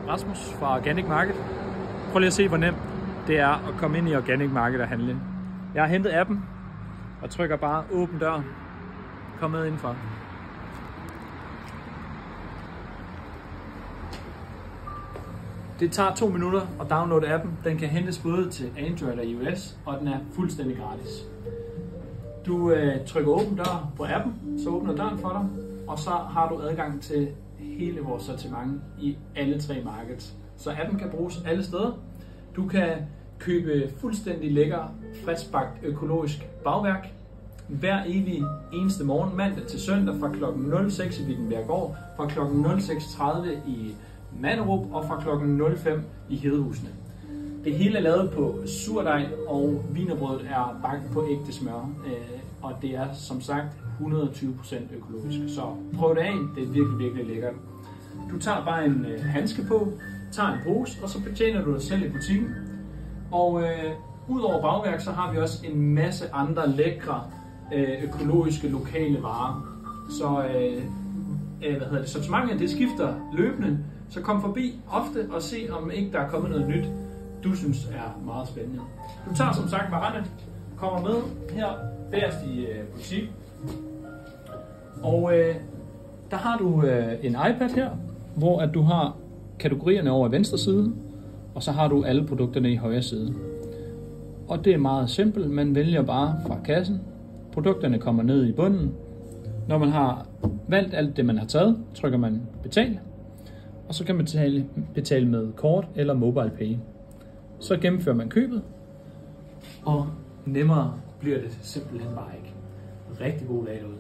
Rasmus fra Organic Market. Prøv lige at se, hvor nemt det er at komme ind i Organic Market og handle. Jeg har hentet appen og trykker bare åbn dør. Kom med indenfor. Det tager 2 minutter at downloade appen. Den kan hentes både til Android og iOS, og den er fuldstændig gratis. Du trykker åbn dør på appen, så åbner døren for dig, og så har du adgang til hele vores sortiment i alle 3 markeds. Så appen kan bruges alle steder. Du kan købe fuldstændig lækker, friskbagt økologisk bagværk hver evig eneste morgen, mandag til søndag fra kl. 06 i Wittenbergård, fra kl. 06.30 i Manderup og fra kl. 05 i Hedehusene. Det hele er lavet på surdej, og wienerbrødet er bagt på ægte smør, og det er som sagt 120% økologisk. Så prøv det af, det er virkelig, virkelig lækkert. Du tager bare en handske på, tager en pose, og så betjener du dig selv i butikken. Og udover bagværk, så har vi også en masse andre lækre økologiske lokale varer. Så sortimentet det skifter løbende, så kom forbi ofte og se om ikke der er kommet noget nyt, du synes er meget spændende. Du tager som sagt varerne, kommer med her bagerst i butik, og der har du en iPad her, hvor at du har kategorierne over i venstre side, og så har du alle produkterne i højre side. Og det er meget simpelt, man vælger bare fra kassen. Produkterne kommer ned i bunden. Når man har valgt alt det, man har taget, trykker man betal, og så kan man betale med kort eller MobilePay. Så gennemfører man købet, og nemmere bliver det simpelthen bare ikke. Rigtig god dag derude.